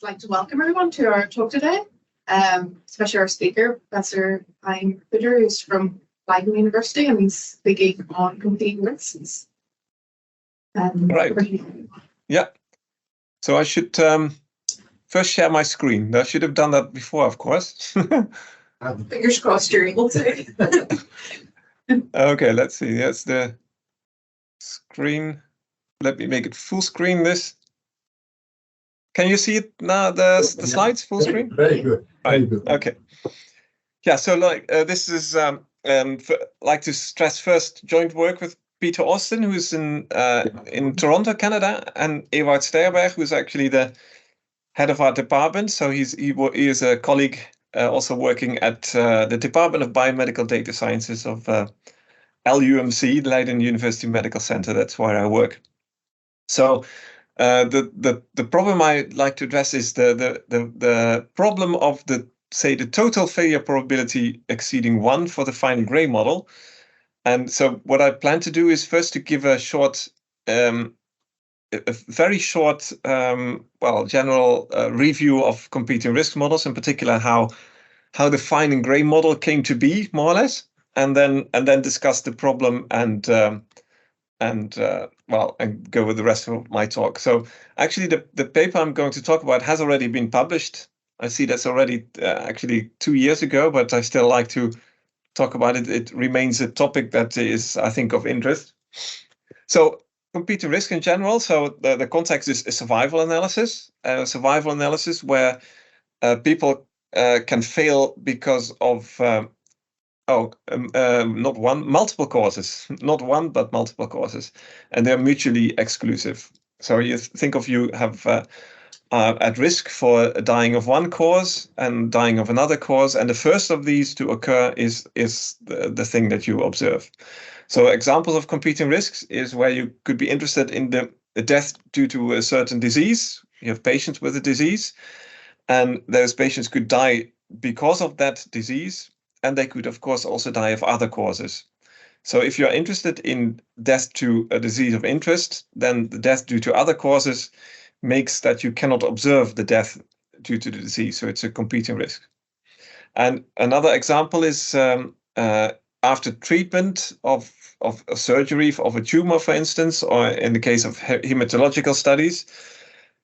like to welcome everyone to our talk today, especially our speaker, Professor Hein, who's from Leiden University, and he's speaking on competing risks. Right. Yeah. So I should first share my screen. I should have done that before, of course. Fingers crossed you're able to. Okay, let's see. That's the screen. Let me make it full screen this. Can you see it now, the slides full screen? Very good. Right. Okay. Yeah, so like this is like to stress first joint work with Peter Austin, who's in Toronto, Canada, and Ewart Steierberg, who's actually the head of our department. So he is a colleague also working at the Department of Biomedical Data Sciences of LUMC, Leiden University Medical Center. That's where I work. So the problem I'd like to address is the problem of the total failure probability exceeding 1 for the final gray model. And so what I plan to do is first to give a short, a very short, general review of competing risk models, in particular how the fine and gray model came to be, more or less, and then discuss the problem and go with the rest of my talk. So actually, the paper I'm going to talk about has already been published. I see that's already actually 2 years ago, but I still like to talk about it. It remains a topic that is, I think, of interest. So competing risk in general. So the context is a survival analysis. Where people can fail because of multiple causes, not one, but multiple causes, and they're mutually exclusive. So you think of you have at risk for dying of one cause and dying of another cause, and the first of these to occur is the thing that you observe. So examples of competing risks is where you could be interested in the death due to a certain disease. You have patients with a disease, and those patients could die because of that disease, and they could, of course, also die of other causes. So if you're interested in death to a disease of interest, then the death due to other causes makes that you cannot observe the death due to the disease. So it's a competing risk. And another example is after treatment of a surgery of a tumor, for instance, or in the case of hematological studies,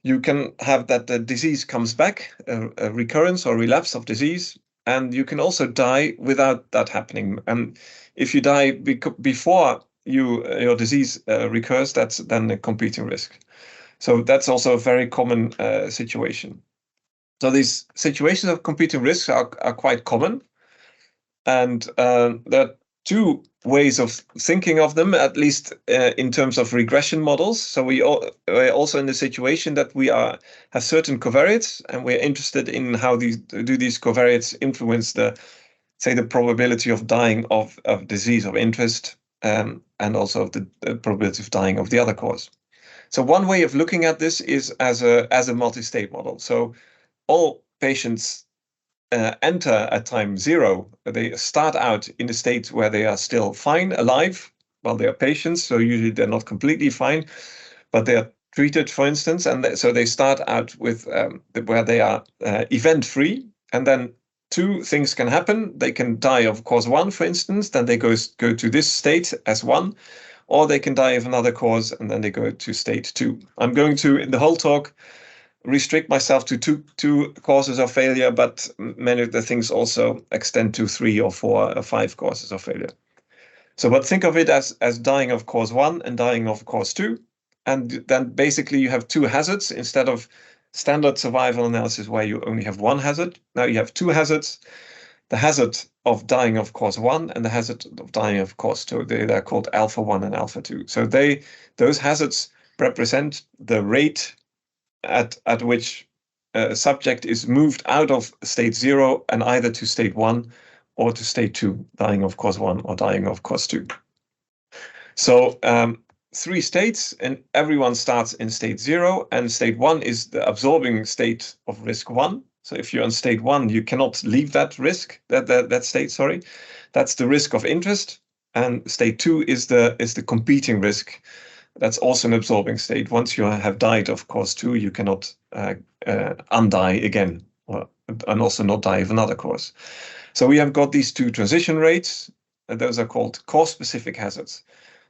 you can have that the disease comes back, a recurrence or relapse of disease, and you can also die without that happening. And if you die before your disease recurs, that's then a competing risk. So that's also a very common situation. So these situations of competing risks are quite common. And there are two ways of thinking of them, at least in terms of regression models. So we're also in the situation that we have certain covariates, and we're interested in how these covariates influence the probability of dying of disease of interest, and also the probability of dying of the other cause. So one way of looking at this is as a multi-state model. So all patients enter at time 0. They start out in a state where they are still fine, alive, while they are patients. So usually they're not completely fine, but they are treated, for instance. And so they start out with where they are event-free. And then two things can happen. They can die of cause 1, for instance. Then they go to this state as 1. Or they can die of another cause, and then they go to state 2. I'm going to, in the whole talk, restrict myself to two causes of failure, but many of the things also extend to 3 or 4 or 5 causes of failure. So, but think of it as dying of cause 1 and dying of cause 2. And then basically you have 2 hazards instead of standard survival analysis where you only have 1 hazard. Now you have 2 hazards. The hazard of dying of cause 1 and the hazard of dying of cause 2. They're called alpha 1 and alpha 2. So those hazards represent the rate at which a subject is moved out of state 0 and either to state 1 or to state 2, dying of cause 1 or dying of cause 2. So 3 states, and everyone starts in state 0, and state 1 is the absorbing state of risk 1. So if you're on state 1, you cannot leave that state, sorry. That's the risk of interest. And state 2 is the competing risk. That's also an absorbing state. Once you have died of cause 2, you cannot undie again, and also not die of another cause. So we have got these 2 transition rates, and those are called cause-specific hazards.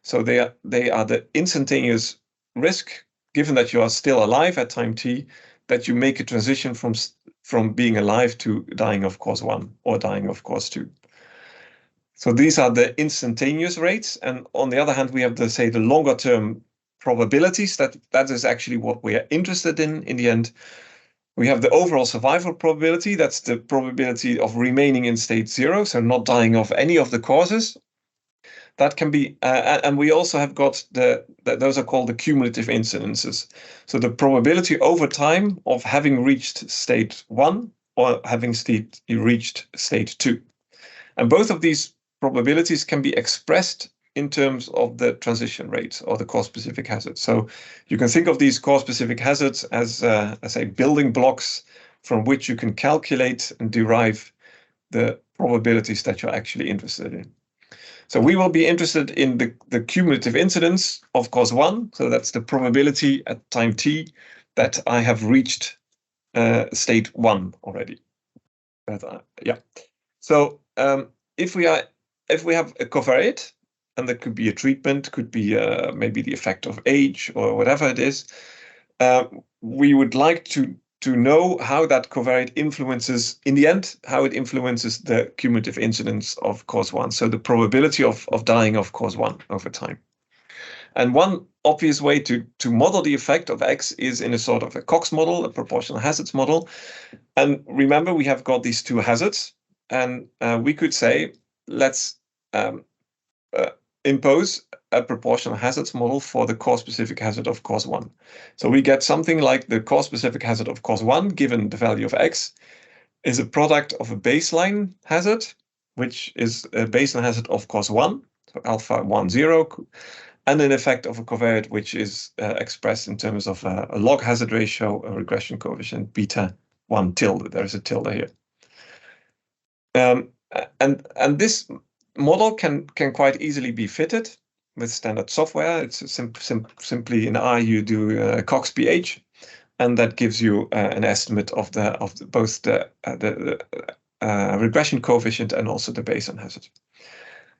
So they are the instantaneous risk, given that you are still alive at time t, that you make a transition from being alive to dying of cause 1 or dying of cause 2. So these are the instantaneous rates, and on the other hand, we have the longer term probabilities. That is actually what we are interested in the end. We have the overall survival probability. That's the probability of remaining in state 0, so not dying of any of the causes. That can be, and we also have got those are called the cumulative incidences. So the probability over time of having reached state 1 or having reached state 2. And both of these probabilities can be expressed in terms of the transition rate or the cause-specific hazard. So you can think of these cause-specific hazards as say, building blocks from which you can calculate and derive the probabilities that you're actually interested in. So we will be interested in the cumulative incidence of cause 1. So that's the probability at time t that I have reached state 1 already. Yeah. So if we have a covariate, and that could be a treatment, could be maybe the effect of age or whatever it is, we would like to know how that covariate influences, in the end, how it influences the cumulative incidence of cause 1. So the probability of dying of cause 1 over time. And one obvious way to model the effect of X is in a sort of a Cox model, a proportional hazards model. And remember, we have got these 2 hazards, and we could say, let's impose a proportional hazards model for the cause-specific hazard of cause 1. So we get something like the cause-specific hazard of cause 1, given the value of X, is a product of a baseline hazard, which is a baseline hazard of cause 1, so alpha 1, 0, and an effect of a covariate, which is expressed in terms of a log hazard ratio, a regression coefficient, beta 1 tilde. There is a tilde here. And this model can quite easily be fitted with standard software. It's simply in R you do Cox pH, and that gives you an estimate of both the regression coefficient and also the baseline hazard.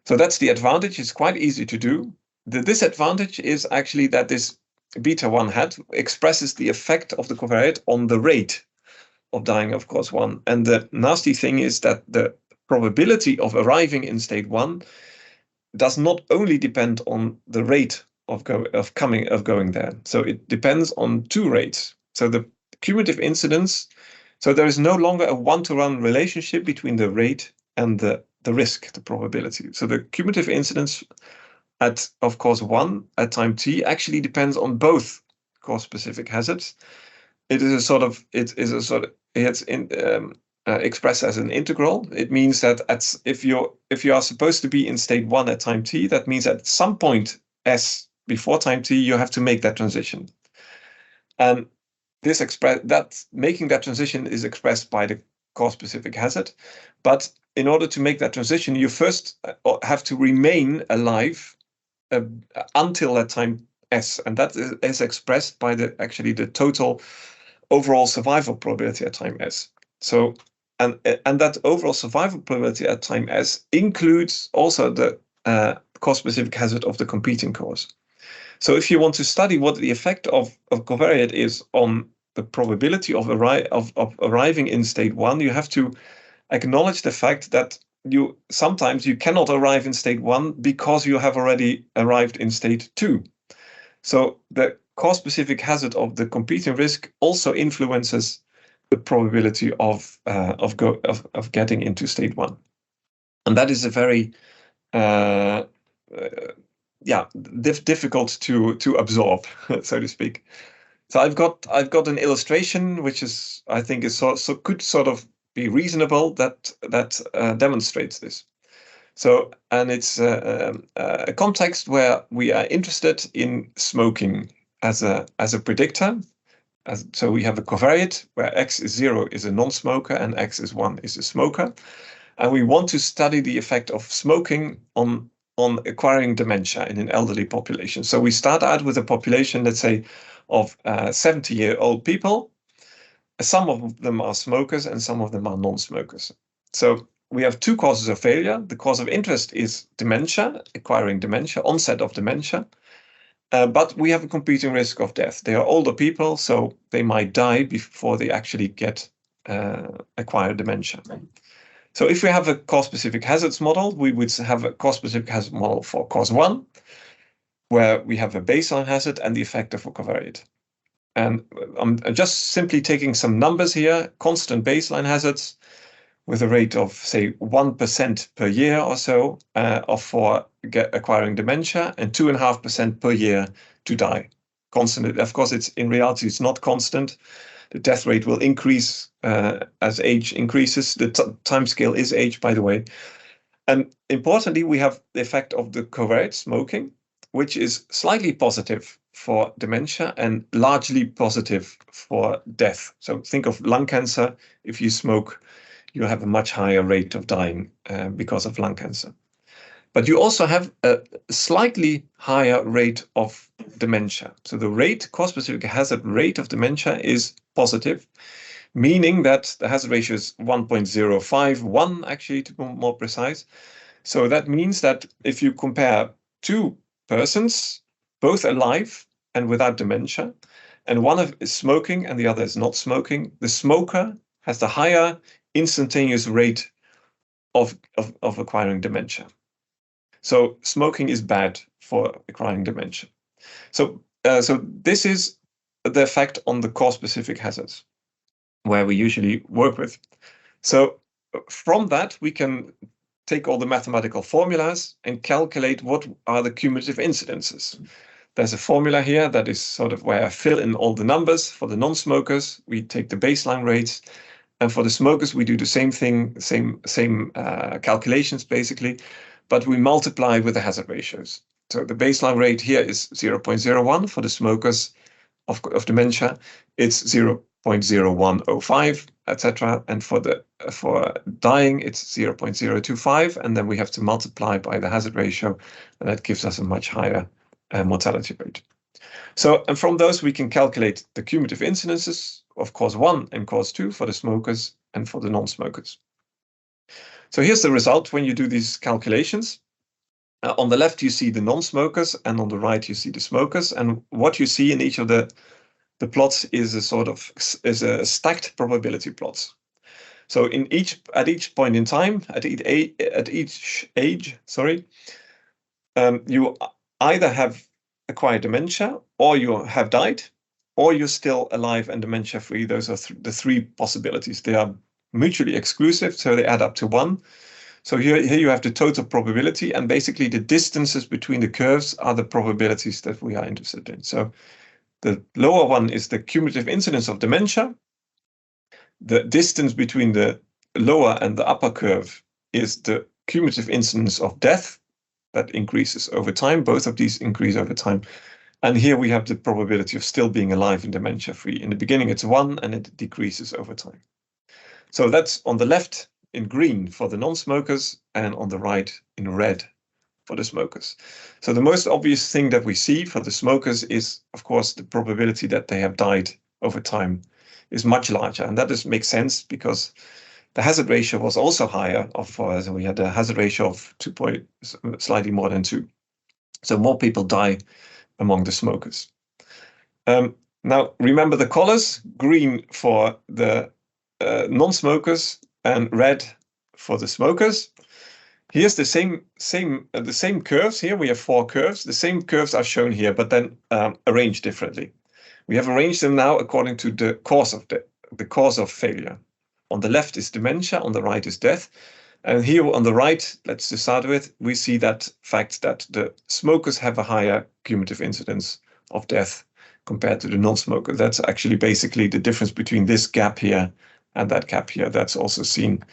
So that's the advantage. It's quite easy to do. The disadvantage is actually that this beta 1 hat expresses the effect of the covariate on the rate of dying of cause 1. And the nasty thing is that the probability of arriving in state 1 does not only depend on the rate of going there. So it depends on 2 rates. So the cumulative incidence, so there is no longer a one-to-one relationship between the rate and the risk, the probability. So the cumulative incidence of cause 1 at time t actually depends on both cause-specific hazards. It's expressed as an integral. It means that if you are supposed to be in state 1 at time t, that means at some point s before time t, you have to make that transition. And making that transition is expressed by the cause-specific hazard. But in order to make that transition, you first have to remain alive until that time s, and that is expressed by the total overall survival probability at time s. So and that overall survival probability at time s includes also the cause-specific hazard of the competing cause. So if you want to study what the effect of covariate is on the probability of arriving in state 1, you have to acknowledge the fact that sometimes you cannot arrive in state 1 because you have already arrived in state 2. So the cause-specific hazard of the competing risk also influences the probability of getting into state 1, and that is a very difficult to absorb, so to speak. So I've got an illustration which is, I think, could sort of be reasonable that demonstrates this. So, and it's a context where we are interested in smoking as a predictor. So we have a covariate where X is 0 is a non-smoker and X is 1 is a smoker. And we want to study the effect of smoking on on acquiring dementia in an elderly population. So we start out with a population, let's say, of 70-year-old people. Some of them are smokers and some of them are non-smokers. So we have two causes of failure. The cause of interest is dementia, acquiring dementia, onset of dementia. But we have a competing risk of death. They are older people, so they might die before they actually get acquire dementia. So if we have a cause-specific hazards model, we would have a cause-specific hazard model for cause 1, where we have a baseline hazard and the effect of a covariate. And I'm just simply taking some numbers here, constant baseline hazards with a rate of, say, 1% per year or so for acquiring dementia, and 2.5% per year to die. Constant. Of course, in reality, it's not constant. The death rate will increase as age increases. The time scale is age, by the way. And importantly, we have the effect of the covariate smoking, which is slightly positive for dementia and largely positive for death. So think of lung cancer. If you smoke, you have a much higher rate of dying because of lung cancer. But you also have a slightly higher rate of dementia. So the cause-specific hazard rate of dementia is positive, meaning that the hazard ratio is 1.051, actually, to be more precise. So that means that if you compare two persons, both alive and without dementia, and one is smoking and the other is not smoking, the smoker has the higher instantaneous rate of acquiring dementia. So smoking is bad for acquiring dementia. So this is the effect on the cause-specific hazards, where we usually work with. So from that, we can take all the mathematical formulas and calculate what are the cumulative incidences. There's a formula here that is sort of where I fill in all the numbers. For the non-smokers, we take the baseline rates. And for the smokers, we do the same thing, same calculations, basically, but we multiply with the hazard ratios. So the baseline rate here is 0.01 for the smokers of dementia. It's 0.0105, etc. And for dying, it's 0.025. And then we have to multiply by the hazard ratio, and that gives us a much higher mortality rate. So, and from those, we can calculate the cumulative incidences of cause 1 and cause 2 for the smokers and for the non-smokers. So here's the result when you do these calculations. On the left, you see the non-smokers, and on the right, you see the smokers. And what you see in each of the plots is a stacked probability plots. So at each point in time, at each age, you either have acquired dementia, or you have died, or you're still alive and dementia-free. Those are the three possibilities. They are mutually exclusive, so they add up to 1. So here you have the total probability, and basically the distances between the curves are the probabilities that we are interested in. So the lower one is the cumulative incidence of dementia. The distance between the lower and the upper curve is the cumulative incidence of death. That increases over time. Both of these increase over time. And here we have the probability of still being alive and dementia-free. In the beginning, it's 1, and it decreases over time. So that's on the left in green for the non-smokers, and on the right in red for the smokers. So the most obvious thing that we see for the smokers is, of course, the probability that they have died over time is much larger. And that makes sense because the hazard ratio was also higher. So we had a hazard ratio of slightly more than 2. So more people die among the smokers. Now, remember the colors: green for the non-smokers and red for the smokers. Here's the same curves. Here we have 4 curves. The same curves are shown here, but then arranged differently. We have arranged them now according to the cause of failure. On the left is dementia, on the right is death. And here on the right, let's just start with, we see that fact that the smokers have a higher cumulative incidence of death compared to the non-smoker. That's actually basically the difference between this gap here and that gap here. That's also seen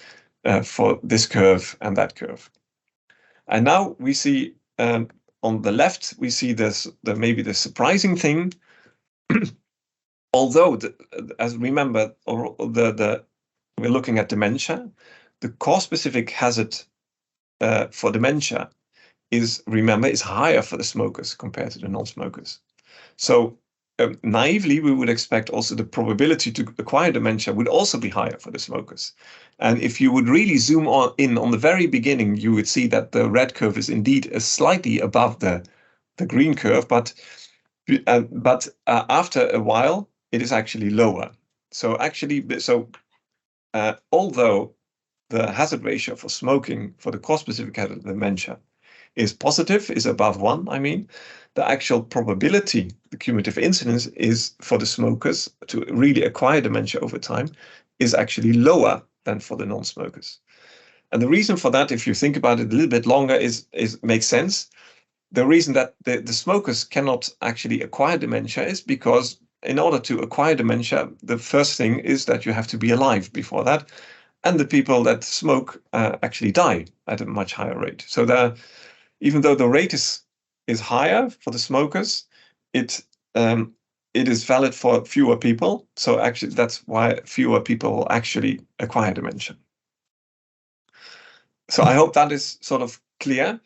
for this curve and that curve. And now we see on the left, we see maybe the surprising thing. Although, as remember, we're looking at dementia, the cause-specific hazard for dementia is, remember, is higher for the smokers compared to the non-smokers. So naively, we would expect also the probability to acquire dementia would also be higher for the smokers. And if you would really zoom in on the very beginning, you would see that the red curve is indeed slightly above the green curve, but after a while, it is actually lower. So actually, although the hazard ratio for smoking for the cause-specific hazard dementia is positive, is above 1, I mean, the actual probability, the cumulative incidence, is for the smokers to really acquire dementia over time is actually lower than for the non-smokers. And the reason for that, if you think about it a little bit longer, is makes sense. The reason that the smokers cannot actually acquire dementia is because in order to acquire dementia, the first thing is that you have to be alive before that. And the people that smoke actually die at a much higher rate. So even though the rate is higher for the smokers, it is valid for fewer people. So actually, that's why fewer people will actually acquire dementia. So I hope that is sort of clear.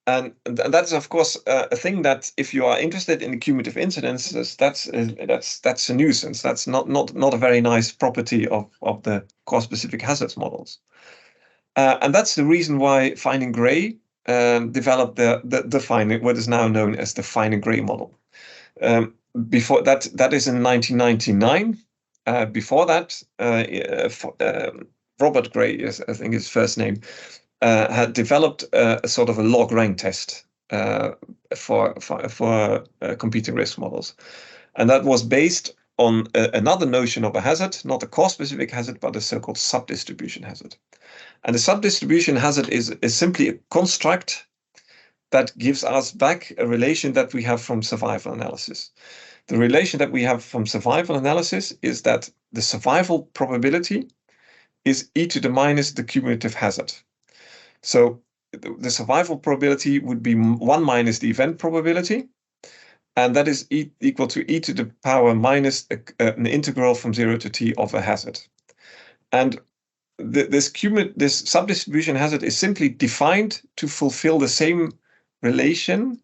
And that's, of course, a thing that if you are interested in the cumulative incidences, that's a nuisance. That's not a very nice property of the cause-specific hazards models. And that's the reason why Fine and Gray developed what is now known as the Fine and Gray model. Before that is in 1999. Before that, Robert Gray is, I think, his first name. Had developed a sort of a log rank test for competing risk models. And that was based on another notion of a hazard, not a cause-specific hazard, but a so-called subdistribution hazard. And the subdistribution hazard is simply a construct that gives us back a relation that we have from survival analysis. The relation that we have from survival analysis is that the survival probability is e to the minus the cumulative hazard. So the survival probability would be 1 minus the event probability, and that is equal to e to the power minus an integral from 0 to t of a hazard. And this subdistribution hazard is simply defined to fulfill the same relation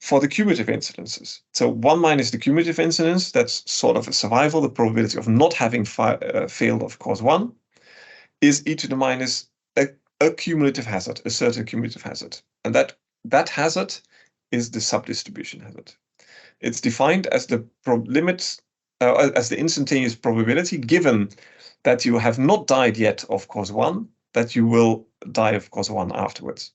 for the cumulative incidences. So 1 minus the cumulative incidence, that's sort of a survival, the probability of not having failed of cause 1, is e to the minus a cumulative hazard, a certain cumulative hazard. And that hazard is the subdistribution hazard. It's defined as the limit, as the instantaneous probability, given that you have not died yet of cause 1, that you will die of cause 1 afterwards.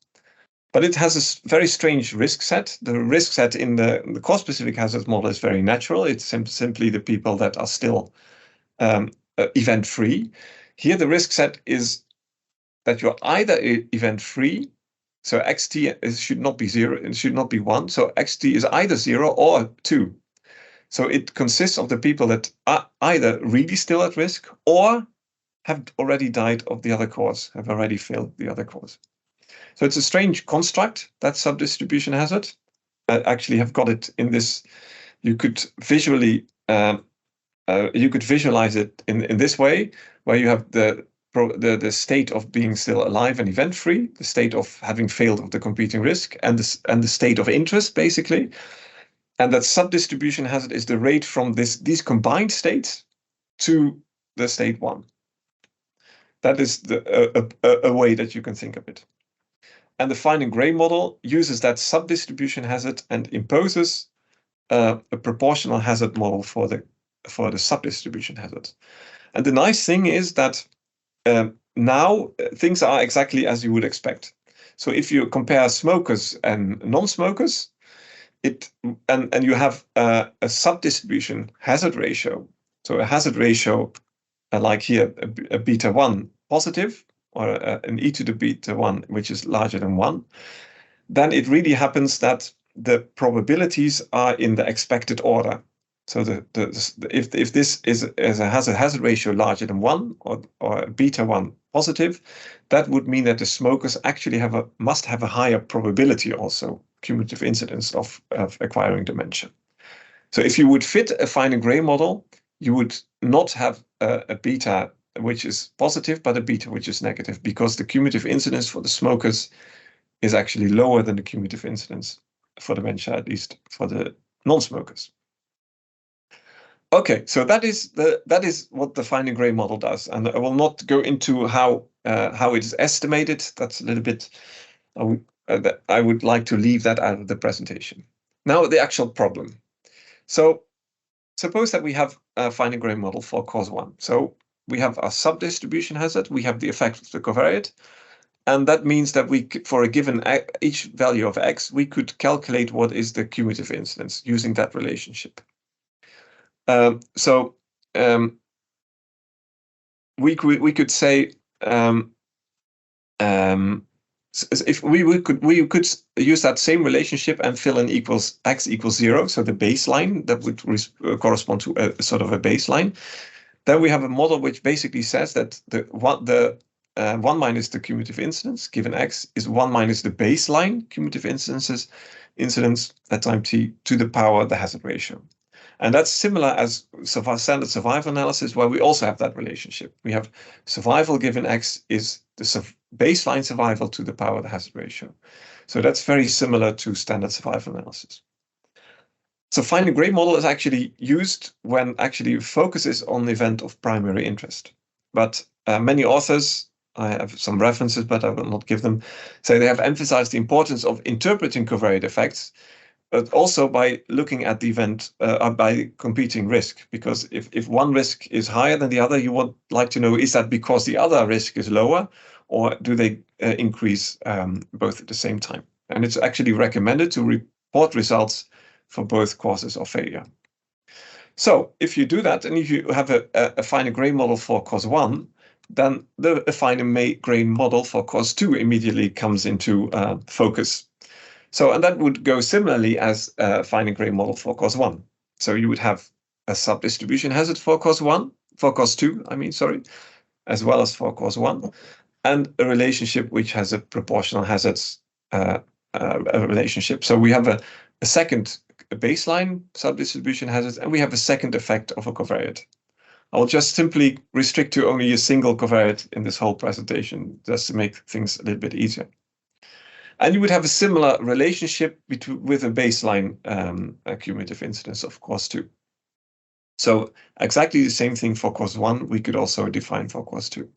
But it has a very strange risk set. The risk set in the cause-specific hazard model is very natural. It's simply the people that are still event-free. Here, the risk set is that you're either event-free, so xt should not be 0, it should not be 1, so xt is either 0 or 2. So it consists of the people that are either really still at risk or have already died of the other cause, have already failed the other cause. So it's a strange construct, that subdistribution hazard. I actually have got it in this, you could visualize it in this way, where you have the state of being still alive and event-free, the state of having failed of the competing risk, and the state of interest, basically. And that subdistribution hazard is the rate from these combined states to the state 1. That is a way that you can think of it. And the Fine and Gray model uses that subdistribution hazard and imposes a proportional hazard model for the subdistribution hazard. And the nice thing is that now things are exactly as you would expect. So if you compare smokers and non-smokers, and you have a subdistribution hazard ratio, so a hazard ratio like here, a beta 1 positive, or an e to the beta 1, which is larger than 1, then it really happens that the probabilities are in the expected order. So if this has a hazard ratio larger than 1 or beta 1 positive, that would mean that the smokers actually must have a higher probability also, cumulative incidence of acquiring dementia. So if you would fit a Fine and Gray model, you would not have a beta which is positive, but a beta which is negative, because the cumulative incidence for the smokers is actually lower than the cumulative incidence for dementia, at least for the non-smokers. Okay, so that is what the fine and gray model does, and I will not go into how it is estimated. That's a little bit. I would like to leave that out of the presentation. Now the actual problem. So suppose that we have a fine and gray model for cause 1. So we have a subdistribution hazard. We have the effect of the covariate. And that means that for a given each value of x, we could calculate what is the cumulative incidence using that relationship. We could say if we could use that same relationship and fill in x equals 0, so the baseline that would correspond to a sort of a baseline. Then we have a model which basically says that the 1 minus the cumulative incidence given x is 1 minus the baseline cumulative incidence at time t to the power of the hazard ratio. And that's similar as standard survival analysis, where we also have that relationship. We have survival given x is the baseline survival to the power of the hazard ratio. So that's very similar to standard survival analysis. So fine and gray model is actually used when actually focuses on the event of primary interest. But many authors, I have some references, but I will not give them, say they have emphasized the importance of interpreting covariate effects, but also by looking at the event by competing risk. Because if one risk is higher than the other, you would like to know, is that because the other risk is lower, or do they increase both at the same time? And it's actually recommended to report results for both causes of failure. So if you do that, and if you have a fine and gray model for cause 1, then the fine and gray model for cause 2 immediately comes into focus. So, and that would go similarly as a fine and gray model for cause 1. So you would have a subdistribution hazard for cause 2, as well as for cause 1, and a relationship which has a proportional hazards relationship. So we have a second baseline subdistribution hazard, and we have a second effect of a covariate. I'll just simply restrict to only a single covariate in this whole presentation, just to make things a little bit easier. And you would have a similar relationship with a baseline cumulative incidence of cause 2. So exactly the same thing for cause 1, we could also define for cause 2.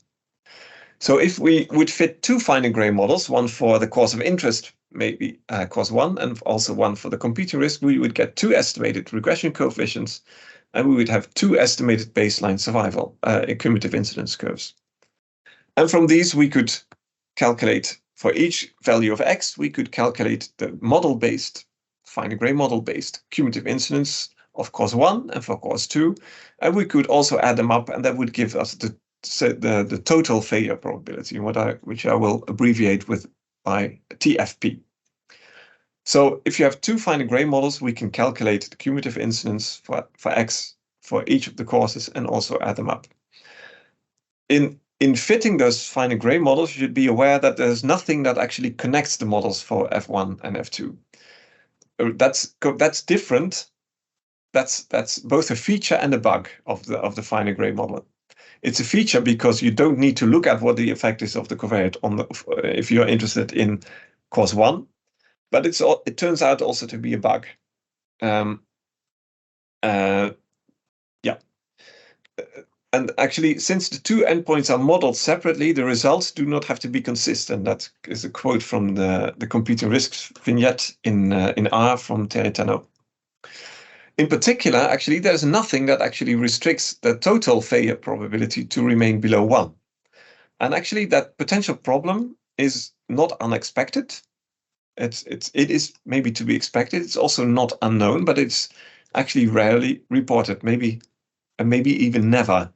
So if we would fit 2 fine and gray models, one for the cause of interest, maybe cause 1, and also one for the competing risk, we would get 2 estimated regression coefficients, and we would have 2 estimated baseline survival cumulative incidence curves. And from these, we could calculate for each value of x, we could calculate the model-based, fine and gray model-based cumulative incidence of cause 1 and for cause 2, and we could also add them up, and that would give us the total failure probability, which I will abbreviate with by TFP. So if you have 2 fine and gray models, we can calculate the cumulative incidence for x for each of the causes and also add them up. In fitting those fine and gray models, you should be aware that there's nothing that actually connects the models for F1 and F2. That's different. That's both a feature and a bug of the fine and gray model. It's a feature because you don't need to look at what the effect is of the covariate if you're interested in cause 1, but it turns out also to be a bug. And actually, since the 2 endpoints are modeled separately, the results do not have to be consistent. That is a quote from the competing risks vignette in R from Territano. In particular, actually, there's nothing that actually restricts the total failure probability to remain below 1. And actually, that potential problem is not unexpected. It is maybe to be expected. It's also not unknown, but it's actually rarely reported, maybe even never.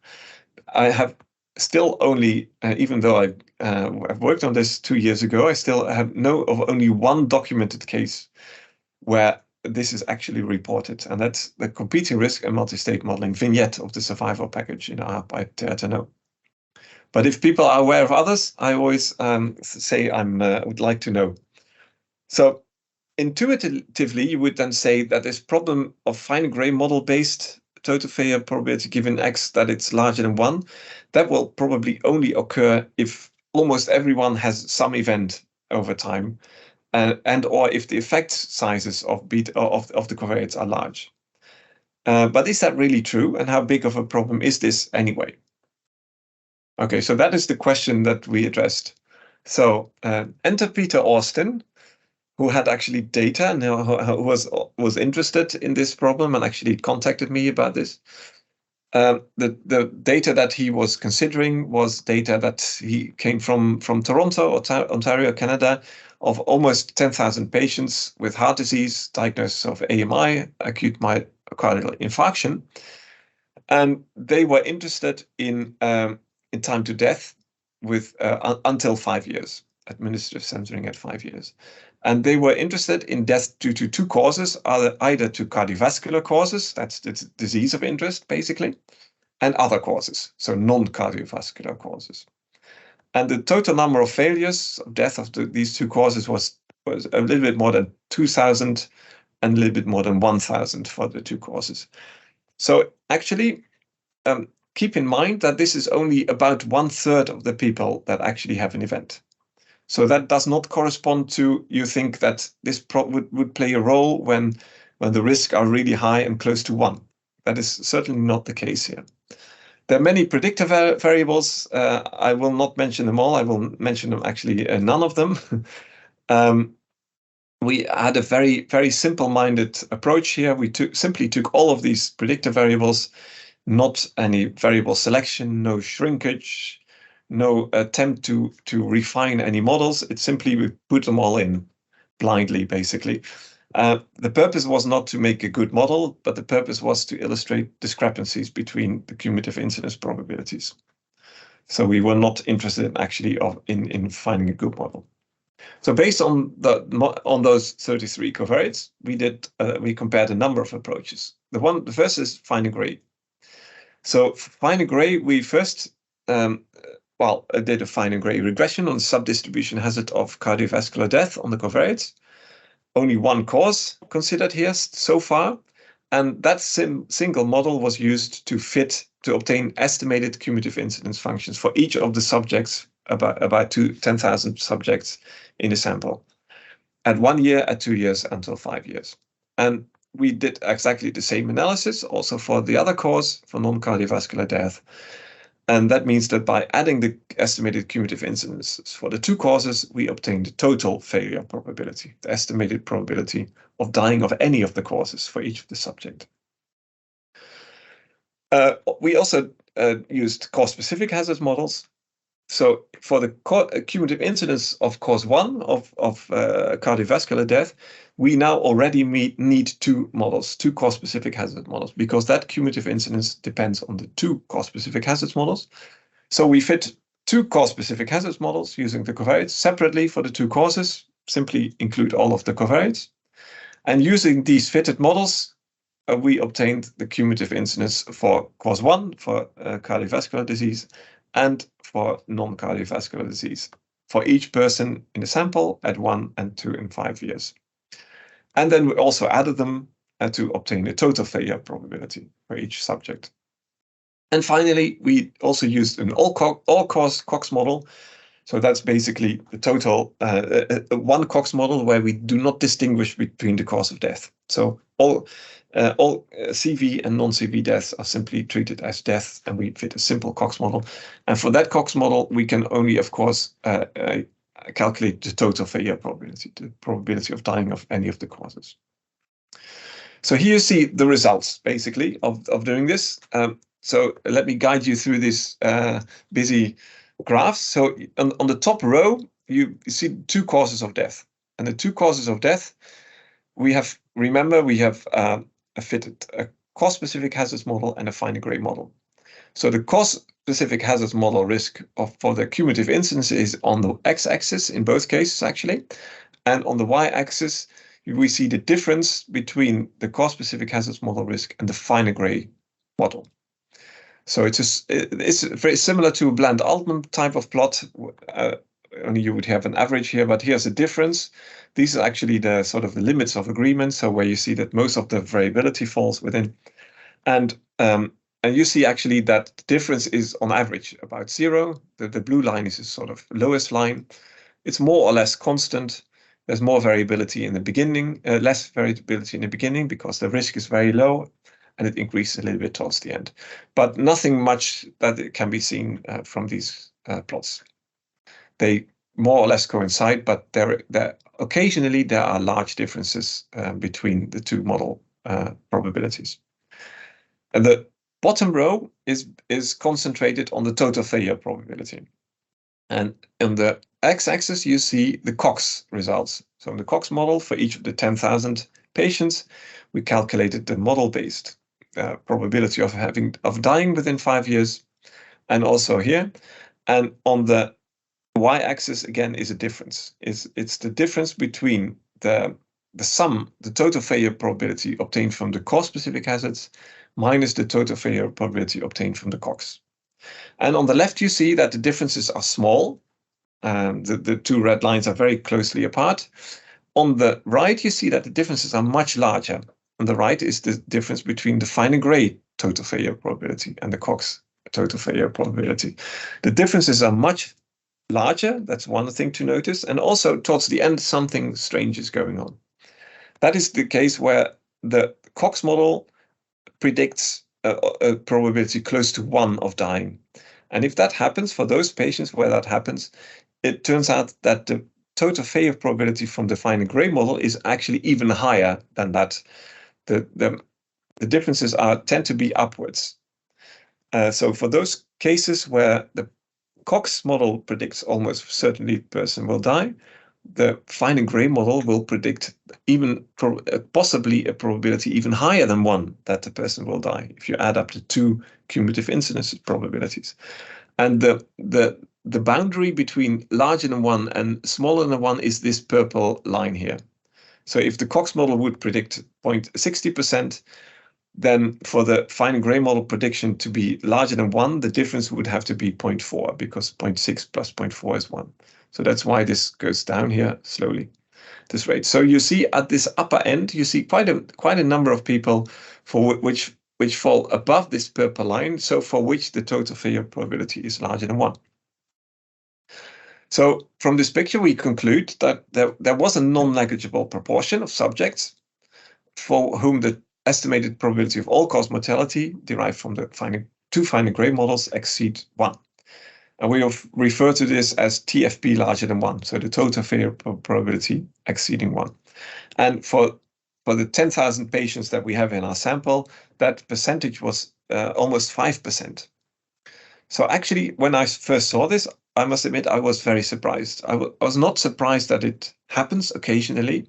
I have still only, even though I've worked on this 2 years ago, I still know of only one documented case where this is actually reported, and that's the competing risk and multi-state modeling vignette of the survival package in R by Territano. But if people are aware of others, I always say would like to know. So intuitively, you would then say that this problem of fine and gray model-based total failure probability given x that it's larger than 1, that will probably only occur if almost everyone has some event over time, and or if the effect sizes of the covariates are large. But is that really true? And how big of a problem is this anyway? Okay, so that is the question that we addressed. So enter Peter Austin, who had actually data and who was interested in this problem and actually contacted me about this. The data that he was considering was data that he came from Toronto, Ontario, Canada, of almost 10,000 patients with heart disease, diagnosis of AMI, acute myocardial infarction. And they were interested in time to death with until 5 years, administrative censoring at 5 years. And they were interested in death due to two causes, either to cardiovascular causes, that's the disease of interest, basically, and other causes, so non-cardiovascular causes. And the total number of failures of death of these two causes was a little bit more than 2,000 and a little bit more than 1,000 for the two causes. So actually, keep in mind that this is only about 1/3 of the people that actually have an event. So that does not correspond to, you think that this would play a role when the risks are really high and close to 1. That is certainly not the case here. There are many predictor variables. I will not mention them all. I will mention them actually none of them. We had a very, very simple-minded approach here. We simply took all of these predictor variables, not any variable selection, no shrinkage, no attempt to refine any models. It simply we put them all in blindly, basically. The purpose was not to make a good model, but the purpose was to illustrate discrepancies between the cumulative incidence probabilities. So we were not interested in actually in finding a good model. So based on those 33 covariates, we compared a number of approaches. The first is fine and gray. So fine and gray, we first did a fine and gray regression on subdistribution hazard of cardiovascular death on the covariates. Only one cause considered here so far, and that single model was used to obtain estimated cumulative incidence functions for each of the subjects, about 10,000 subjects in the sample, at 1 year, at 2 years, until 5 years. And we did exactly the same analysis also for the other cause, for non-cardiovascular death. And that means that by adding the estimated cumulative incidences for the two causes, we obtained the total failure probability, the estimated probability of dying of any of the causes for each of the subject. We also used cause-specific hazard models. So for the cumulative incidence of cause 1 of cardiovascular death, we now already need two models, two cause-specific hazard models, because that cumulative incidence depends on the two cause-specific hazards models. So we fit two cause-specific hazards models using the covariates separately for the two causes, simply include all of the covariates. And using these fitted models, we obtained the cumulative incidence for cause 1 for cardiovascular disease and for non-cardiovascular disease for each person in the sample at 1 and 2 and 5 years. And then we also added them to obtain a total failure probability for each subject. And finally, we also used an all-cause Cox model. So that's basically the total one Cox model where we do not distinguish between the cause of death. So all CV and non-CV deaths are simply treated as deaths, and we fit a simple Cox model. And for that Cox model, we can only, of course, calculate the total failure probability, the probability of dying of any of the causes. So here you see the results, basically, of doing this. So let me guide you through this busy graphs. So on the top row, you see two causes of death. And the two causes of death, we have fitted a cause-specific hazards model and a fine and gray model. So the cause-specific hazards model risk for the cumulative incidence is on the x-axis in both cases, actually. And on the y-axis, we see the difference between the cause-specific hazards model risk and the fine and gray model. So it's very similar to a Bland-Altman type of plot. Only you would have an average here, but here's a difference. These are actually the sort of the limits of agreement. So where you see that most of the variability falls within, and you see actually that the difference is on average about 0. The blue line is a sort of lowest line. it's more or less constant. There's more variability in the beginning, less variability in the beginning because the risk is very low, and it increases a little bit towards the end. But nothing much that can be seen from these plots. They more or less coincide, but occasionally there are large differences between the two model probabilities. And the bottom row is concentrated on the total failure probability. And on the x-axis, you see the Cox results. So in the Cox model, for each of the 10,000 patients, we calculated the model-based probability of dying within 5 years, and also here. And on the y-axis again is a difference. It's the difference between the total failure probability obtained from the cause-specific hazards minus the total failure probability obtained from the Cox. And on the left, you see that the differences are small. The two red lines are very closely apart. On the right, you see that the differences are much larger. On the right is the difference between the fine and gray total failure probability and the Cox total failure probability. The differences are much larger. That's one thing to notice. And also towards the end, something strange is going on. That is the case where the Cox model predicts a probability close to 1 of dying. And if that happens, for those patients where that happens, it turns out that the total failure probability from the fine and gray model is actually even higher than that. The differences tend to be upwards. So for those cases where the Cox model predicts almost certainly the person will die, the fine and gray model will predict even possibly a probability even higher than 1 that the person will die if you add up the two cumulative incidence probabilities. And the boundary between larger than 1 and smaller than 1 is this purple line here. So if the Cox model would predict 0.60%, then for the fine and gray model prediction to be larger than 1, the difference would have to be 0.4, because 0.6 plus 0.4 is 1. So that's why this goes down here slowly, this rate. So you see at this upper end, you see quite a number of people for which fall above this purple line, so for which the total failure probability is larger than 1. So from this picture, we conclude that there was a non-negligible proportion of subjects for whom the estimated probability of all-cause mortality derived from the two fine and gray models exceed 1. And we refer to this as TFP larger than 1, so the total failure probability exceeding 1. And for the 10,000 patients that we have in our sample, that percentage was almost 5%. So actually, when I first saw this, I must admit I was very surprised. I was not surprised that it happens occasionally,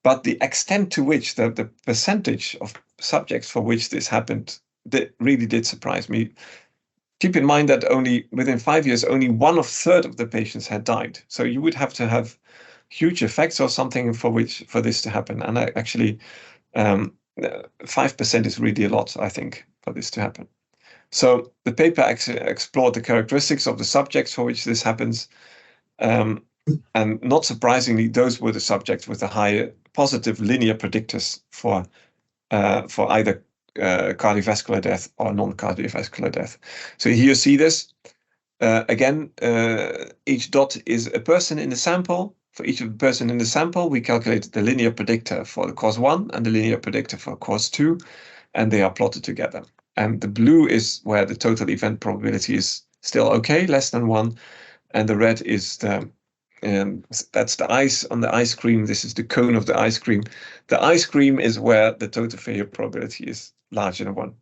but the extent to which the percentage of subjects for which this happened really did surprise me. Keep in mind that only within 5 years, only 1/3 of the patients had died. So you would have to have huge effects or something for this to happen. And actually, 5% is really a lot, I think, for this to happen. So the paper explored the characteristics of the subjects for which this happens. And not surprisingly, those were the subjects with the higher positive linear predictors for either cardiovascular death or non-cardiovascular death. So here you see this. Again, each dot is a person in the sample. For each of the person in the sample, we calculated the linear predictor for the cause 1 and the linear predictor for cause 2, and they are plotted together. And the blue is where the total event probability is still okay, less than 1, and the red is that's the ice on the ice cream. This is the cone of the ice cream. The ice cream is where the total failure probability is larger than 1.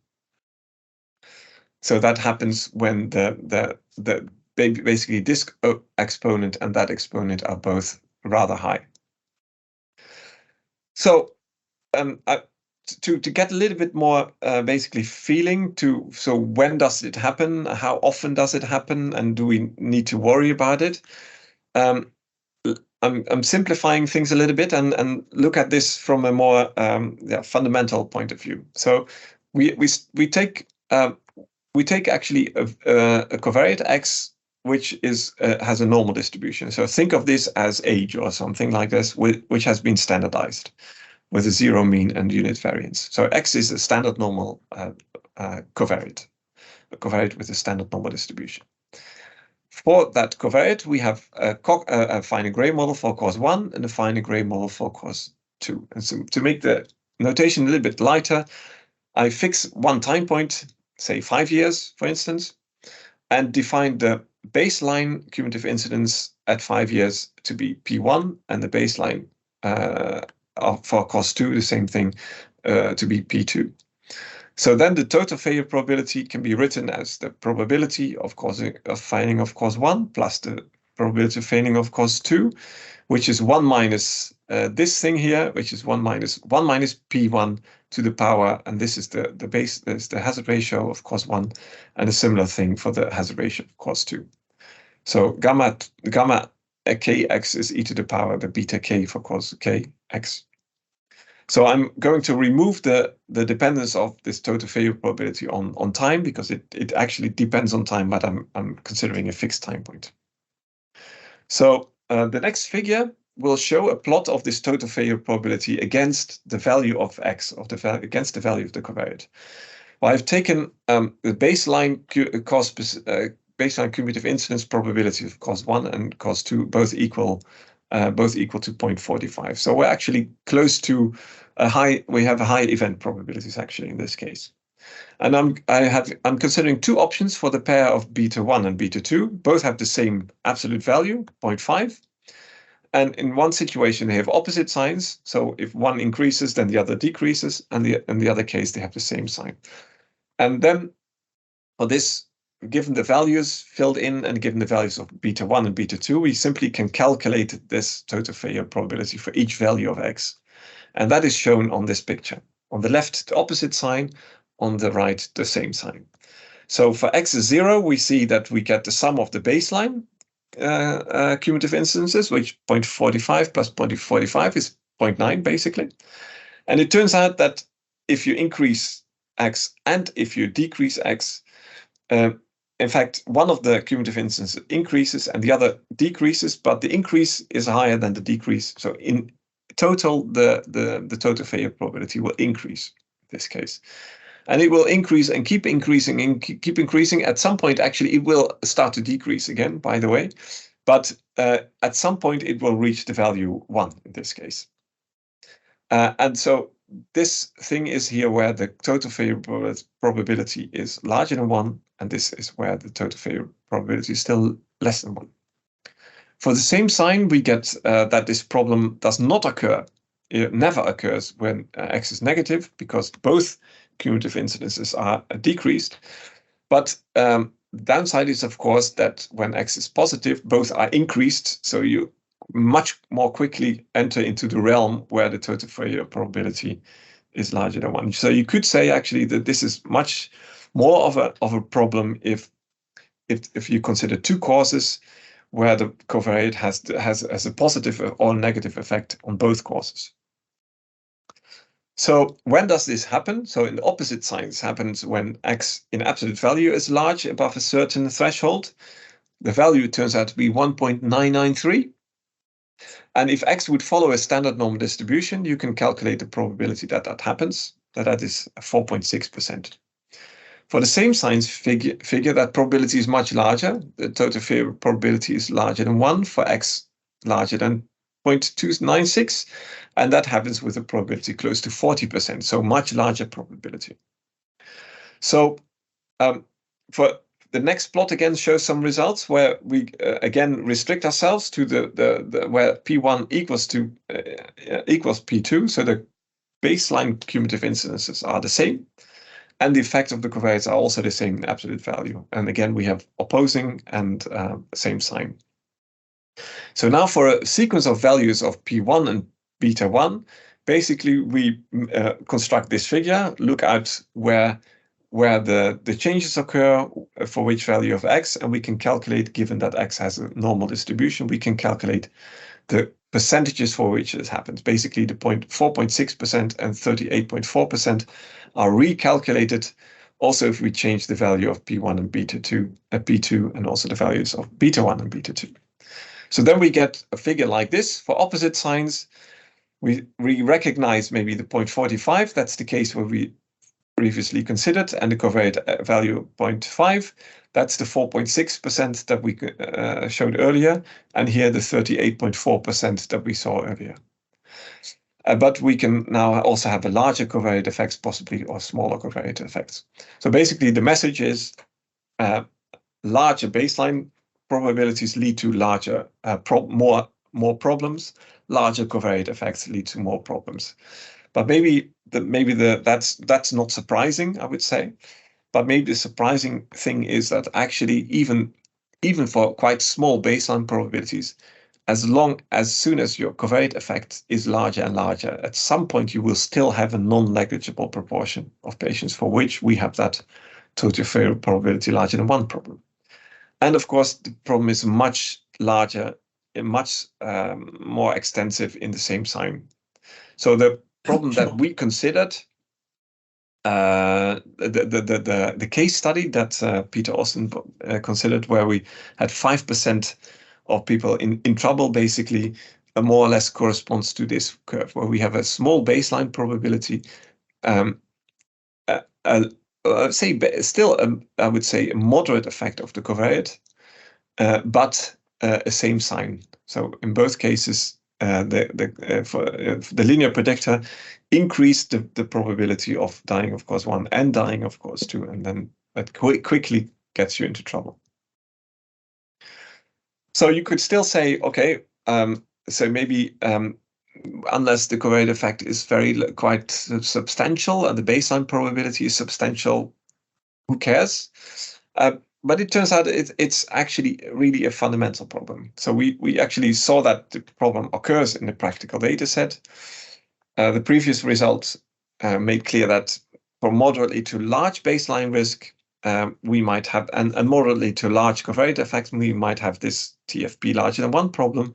So that happens when basically this exponent and that exponent are both rather high. So to get a little bit more basically feeling so when does it happen? How often does it happen? And do we need to worry about it? I'm simplifying things a little bit and look at this from a more fundamental point of view. So we take actually a covariate X which has a normal distribution. So think of this as age or something like this, which has been standardized with a 0 mean and unit variance. So X is a standard normal covariate, a covariate with a standard normal distribution. for that covariate, we have a Fine-Gray model for cause 1 and a Fine-Gray model for cause 2. And so to make the notation a little bit lighter, I fix one time point, say 5 years, for instance, and define the baseline cumulative incidence at 5 years to be P1, and the baseline for cause 2, the same thing, to be P2. So then the total failure probability can be written as the probability of failing of cause 1 plus the probability of failing of cause 2, which is 1 minus this thing here, which is 1 minus P1 to the power, and this is the base, is the hazard ratio of cause 1, and a similar thing for the hazard ratio of cause 2. So gamma kx is e to the power the beta k for cause kx. So I'm going to remove the dependence of this total failure probability on time, because it actually depends on time, but I'm considering a fixed time point. So the next figure will show a plot of this total failure probability against the value of x, against the value of the covariate. Well, I've taken the baseline baseline cumulative incidence probability of cause 1 and cause 2, both equal to 0.45. So we're actually close to we have high event probabilities actually in this case. And I'm considering two options for the pair of beta 1 and beta 2. Both have the same absolute value, 0.5. And in one situation, they have opposite signs. So if one increases, then the other decreases. And in the other case, they have the same sign. And then for this, given the values filled in and given the values of beta 1 and beta 2, we simply can calculate this total failure probability for each value of x. And that is shown on this picture. On the left, the opposite sign. On the right, the same sign. So for x is 0, we see that we get the sum of the baseline cumulative incidences, which 0.45 plus 0.45 is 0.9 basically. And it turns out that if you increase x and if you decrease x, in fact, one of the cumulative incidences increases and the other decreases, but the increase is higher than the decrease. So in total, the total failure probability will increase in this case. And it will increase and keep increasing and keep increasing. At some point, actually, it will start to decrease again, by the way. But at some point, it will reach the value 1 in this case. And so this thing is here where the total failure probability is larger than 1. And this is where the total failure probability is still less than 1. For the same sign, we get that this problem does not occur. It never occurs when x is negative, because both cumulative incidences are decreased. But the downside is, of course, that when x is positive, both are increased. So you much more quickly enter into the realm where the total failure probability is larger than 1. So you could say actually that this is much more of a problem if you consider two causes where the covariate has a positive or negative effect on both causes. So when does this happen? So in the opposite signs happens when x in absolute value is large above a certain threshold. The value turns out to be 1.993. And if x would follow a standard normal distribution, you can calculate the probability that that happens. That is 4.6%. For the same signs figure, that probability is much larger. The total failure probability is larger than 1 for x larger than 0.296, and that happens with a probability close to 40%, so much larger probability. So for the next plot again shows some results where we again restrict ourselves to the where P1 equals P2, so the baseline cumulative incidences are the same, and the effect of the covariates are also the same in absolute value. And again, we have opposing and same sign. So now for a sequence of values of P1 and beta 1, basically we construct this figure, look out where the changes occur for which value of x, and we can calculate, given that x has a normal distribution, we can calculate the percentages for which this happens. Basically, the 4.6% and 38.4% are recalculated. Also, if we change the value of P1 and beta 2, P2, and also the values of beta 1 and beta 2. So then we get a figure like this. For opposite signs, we recognize maybe the 0.45. That's the case where we previously considered, and the covariate value 0.5. That's the 4.6% that we showed earlier, and here the 38.4% that we saw earlier. But we can now also have a larger covariate effects, possibly, or smaller covariate effects. So basically, the message is larger baseline probabilities lead to larger, more problems. Larger covariate effects lead to more problems. But that's not surprising, I would say. But maybe the surprising thing is that actually even for quite small baseline probabilities, as soon as your covariate effect is larger and larger, at some point you will still have a non-negligible proportion of patients for which we have that total failure probability larger than 1 problem. And of course, the problem is much larger and much more extensive in the same sign. So the problem that we considered, the case study that Peter Austin considered, where we had 5% of people in trouble, basically more or less corresponds to this curve, where we have a small baseline probability, I would say a moderate effect of the covariate, but a same sign. So in both cases, the linear predictor increased the probability of dying of cause 1 and dying of cause 2, and then that quickly gets you into trouble. So you could still say, okay, so maybe unless the covariate effect is quite substantial and the baseline probability is substantial, who cares? But it turns out it's actually really a fundamental problem. So we actually saw that the problem occurs in the practical data set. The previous results made clear that for moderately to large baseline risk, we might have, and moderately to large covariate effects, we might have this TFP larger than 1 problem.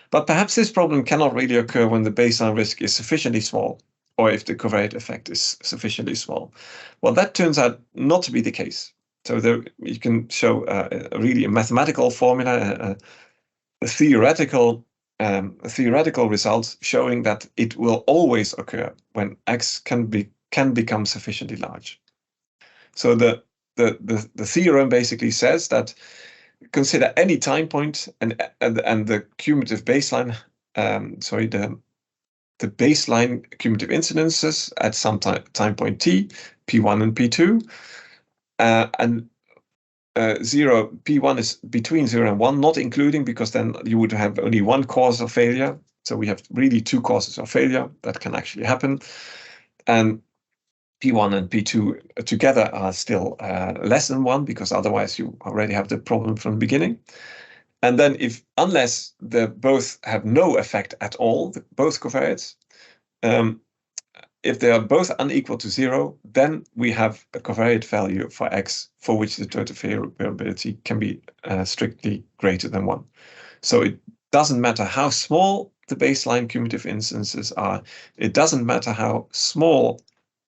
But perhaps this problem cannot really occur when the baseline risk is sufficiently small, or if the covariate effect is sufficiently small. Well, that turns out not to be the case. So you can show really a mathematical formula, a theoretical result showing that it will always occur when X can become sufficiently large. So the theorem basically says that consider any time point and the cumulative baseline, the baseline cumulative incidences at some time point t, P1 and P2, and 0, P1 is between 0 and 1, not including, because then you would have only 1 cause of failure. So we have really 2 causes of failure that can actually happen. And P1 and P2 together are still less than 1, because otherwise you already have the problem from the beginning. And then unless they both have no effect at all, both covariates, if they are both unequal to 0, then we have a covariate value for X for which the total failure probability can be strictly greater than 1. So it doesn't matter how small the baseline cumulative incidences are. It doesn't matter how small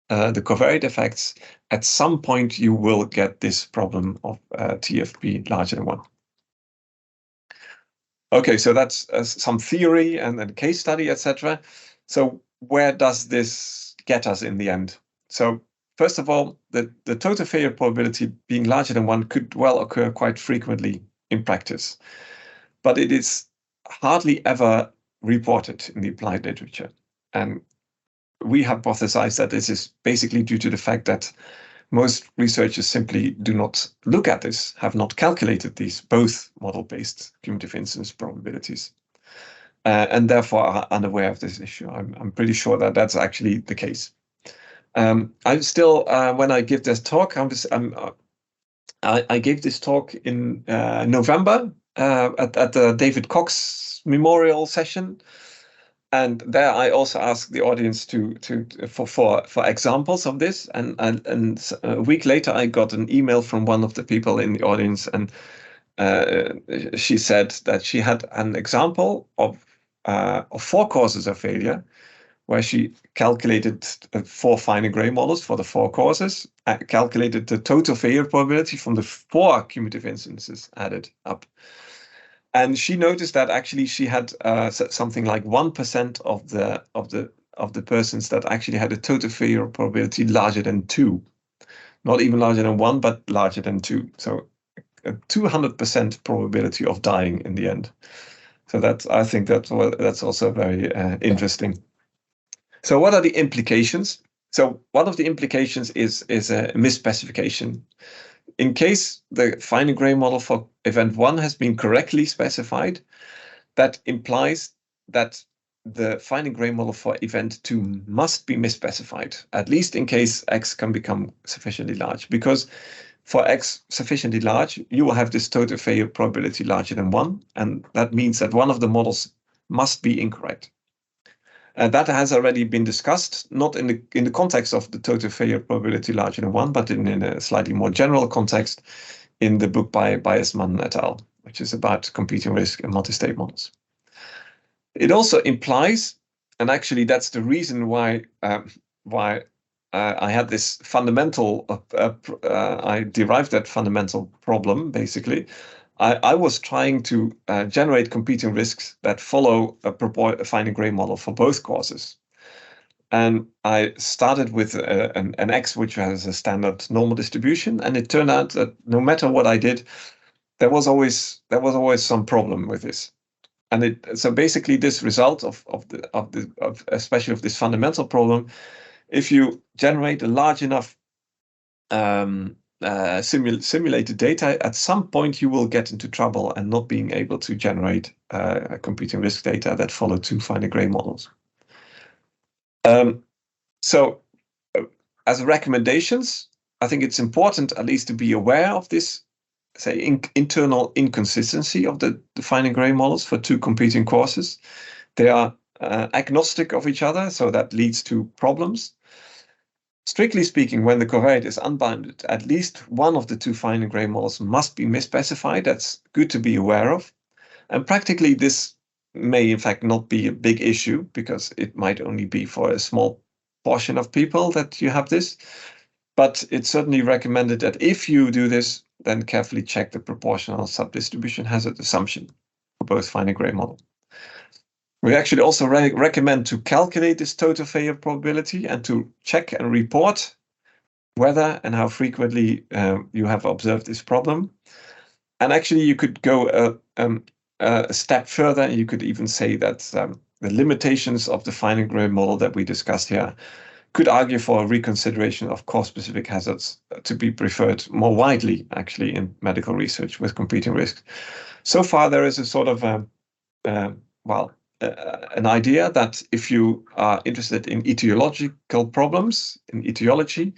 the covariate effects. At some point, you will get this problem of TFP larger than 1. Okay, so that's some theory and then case study, etc. So where does this get us in the end? So first of all, the total failure probability being larger than 1 could well occur quite frequently in practice, but it is hardly ever reported in the applied literature. And we hypothesize that this is basically due to the fact that most researchers simply do not look at this, have not calculated these both model-based cumulative incidence probabilities, and therefore are unaware of this issue. I'm pretty sure that that's actually the case. I'm still, when I give this talk, I gave this talk in November at the David Cox Memorial Session. And there I also asked the audience for examples of this, and a week later I got an email from one of the people in the audience, and she said that she had an example of 4 causes of failure, where she calculated 4 finer gray models for the 4 causes, calculated the total failure probability from the 4 cumulative incidences added up. And she noticed that actually she had something like 1% of the persons that actually had a total failure probability larger than 2, not even larger than 1, but larger than 2. So a 200% probability of dying in the end. So I think that's also very interesting. So what are the implications? So one of the implications is a misspecification. In case the fine and gray model for event 1 has been correctly specified, that implies that the fine and gray model for event 2 must be misspecified, at least in case X can become sufficiently large. Because for X sufficiently large, you will have this total failure probability larger than 1, and that means that one of the models must be incorrect. That has already been discussed, not in the context of the total failure probability larger than 1, but in a slightly more general context in the book by Biasman et al., which is about competing risk in multi-state models. It also implies, and actually that's the reason why I had this fundamental, I derived that fundamental problem, basically. I was trying to generate competing risks that follow a fine and gray model for both causes. And I started with an X which has a standard normal distribution, and it turned out that no matter what I did, there was always some problem with this. And so basically this result of especially of this fundamental problem, if you generate a large enough simulated data, at some point you will get into trouble and not being able to generate competing risk data that follow two fine and gray models. So as recommendations, I think it's important at least to be aware of this, say, internal inconsistency of the fine and gray models for two competing causes. They are agnostic of each other, so that leads to problems. Strictly speaking, when the covariate is unbounded, at least one of the two fine and gray models must be misspecified. That's good to be aware of. And practically, this may in fact not be a big issue, because it might only be for a small portion of people that you have this. But it's certainly recommended that if you do this, then carefully check the proportional subdistribution hazard assumption for both fine and gray model. We actually also recommend to calculate this total failure probability and to check and report whether and how frequently you have observed this problem. And actually, you could go a step further. You could even say that the limitations of the fine and gray model that we discussed here could argue for a reconsideration of cause-specific hazards to be preferred more widely, actually, in medical research with competing risks. So far, there is a sort of, an idea that if you are interested in etiological problems, in etiology,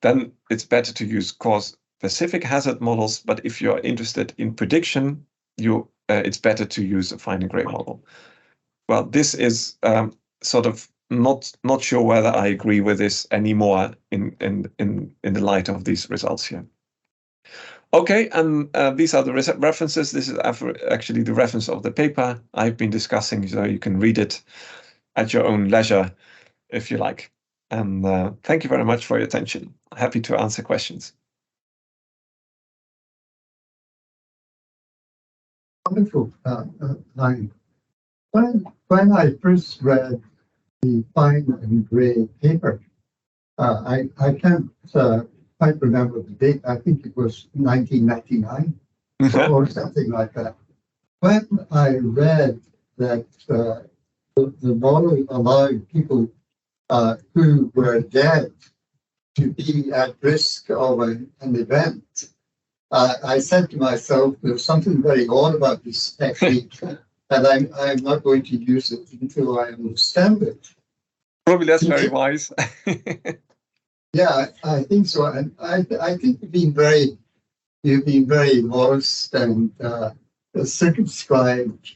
then it's better to use cause-specific hazard models. But if you're interested in prediction, it's better to use a fine and gray model. Well, this is sort of not sure whether I agree with this anymore in the light of these results here. Okay, and these are the references. This is actually the reference of the paper I've been discussing, so you can read it at your own leisure if you like. And thank you very much for your attention. Happy to answer questions. Wonderful. When I first read the fine and gray paper, I can't quite remember the date. I think it was 1999 or something like that. When I read that the model allowed people who were dead to be at risk of an event, I said to myself, there's something very odd about this technique, and I'm not going to use it until I understand it. Probably that's very wise. Yeah, I think so, and I think you've been very modest and circumscribed